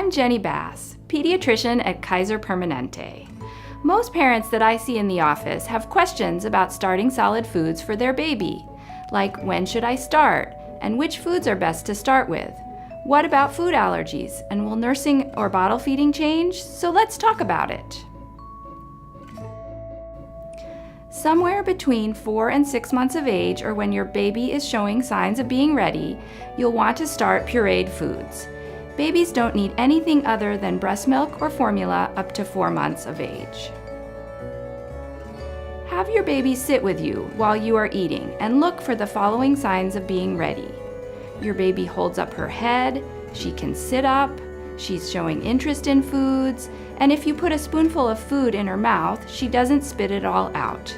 I'm Jenny Bass, pediatrician at Kaiser Permanente. Most parents that I see in the office have questions about starting solid foods for their baby, like when should I start, and which foods are best to start with. What about food allergies, and will nursing or bottle feeding change? So let's talk about it. Somewhere between 4 and 6 months of age, or when your baby is showing signs of being ready, you'll want to start pureed foods. Babies don't need anything other than breast milk or formula up to 4 months of age. Have your baby sit with you while you are eating and look for the following signs of being ready. Your baby holds up her head, she can sit up, she's showing interest in foods, and if you put a spoonful of food in her mouth, she doesn't spit it all out.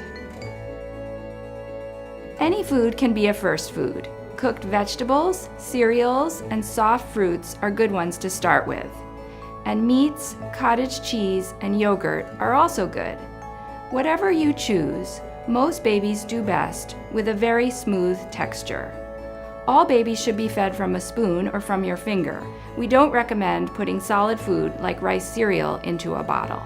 Any food can be a first food. Cooked vegetables, cereals, and soft fruits are good ones to start with. And meats, cottage cheese, and yogurt are also good. Whatever you choose, most babies do best with a very smooth texture. All babies should be fed from a spoon or from your finger. We don't recommend putting solid food like rice cereal into a bottle.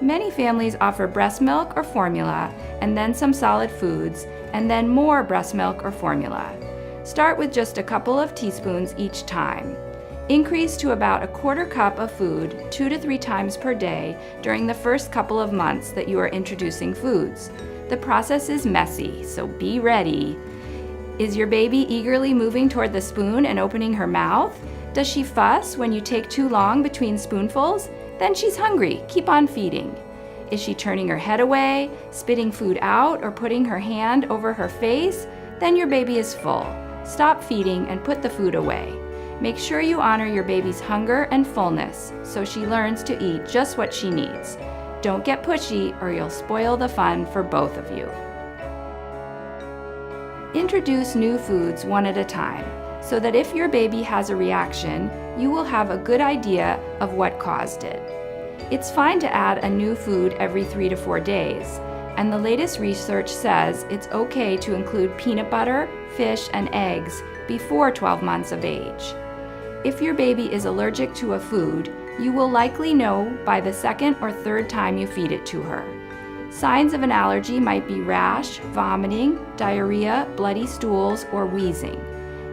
Many families offer breast milk or formula, and then some solid foods, and then more breast milk or formula. Start with just a couple of teaspoons each time. Increase to about a quarter cup of food 2 to 3 times per day during the first couple of months that you are introducing foods. The process is messy, so be ready. Is your baby eagerly moving toward the spoon and opening her mouth? Does she fuss when you take too long between spoonfuls? Then she's hungry. Keep on feeding. Is she turning her head away, spitting food out, or putting her hand over her face? Then your baby is full. Stop feeding and put the food away. Make sure you honor your baby's hunger and fullness so she learns to eat just what she needs. Don't get pushy or you'll spoil the fun for both of you. Introduce new foods one at a time so that if your baby has a reaction, you will have a good idea of what caused it. It's fine to add a new food every 3 to 4 days, and the latest research says it's okay to include peanut butter, fish, and eggs before 12 months of age. If your baby is allergic to a food, you will likely know by the second or third time you feed it to her. Signs of an allergy might be rash, vomiting, diarrhea, bloody stools, or wheezing.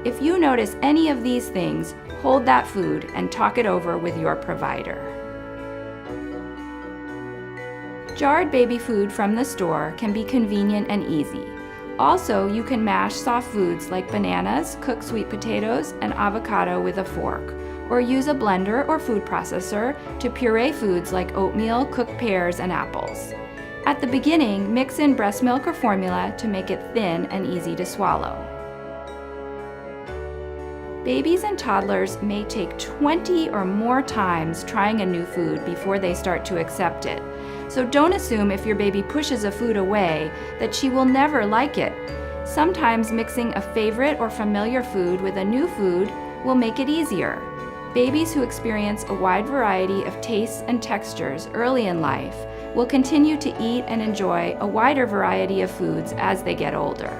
If you notice any of these things, hold that food and talk it over with your provider. Jarred baby food from the store can be convenient and easy. Also, you can mash soft foods like bananas, cooked sweet potatoes, and avocado with a fork, or use a blender or food processor to puree foods like oatmeal, cooked pears, and apples. At the beginning, mix in breast milk or formula to make it thin and easy to swallow. Babies and toddlers may take 20 or more times trying a new food before they start to accept it. So don't assume if your baby pushes a food away that she will never like it. Sometimes mixing a favorite or familiar food with a new food will make it easier. Babies who experience a wide variety of tastes and textures early in life will continue to eat and enjoy a wider variety of foods as they get older.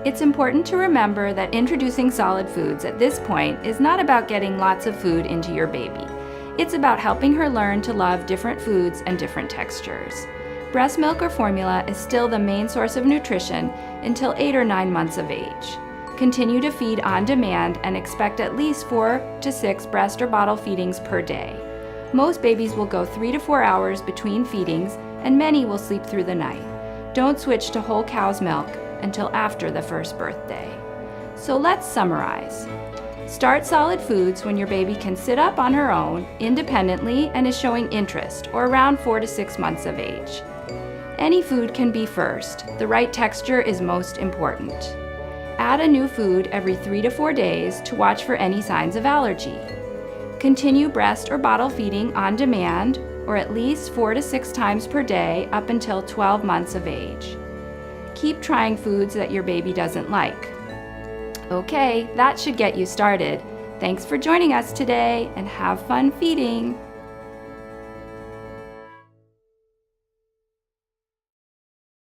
It's important to remember that introducing solid foods at this point is not about getting lots of food into your baby. It's about helping her learn to love different foods and different textures. Breast milk or formula is still the main source of nutrition until 8 or 9 months of age. Continue to feed on demand and expect at least 4 to 6 breast or bottle feedings per day. Most babies will go 3 to 4 hours between feedings, and many will sleep through the night. Don't switch to whole cow's milk until after the first birthday. So let's summarize. Start solid foods when your baby can sit up on her own independently and is showing interest, or around 4 to 6 months of age. Any food can be first. The right texture is most important. Add a new food every 3 to 4 days to watch for any signs of allergy. Continue breast or bottle feeding on demand, or at least 4 to 6 times per day up until 12 months of age. Keep trying foods that your baby doesn't like. Okay, that should get you started. Thanks for joining us today, and have fun feeding.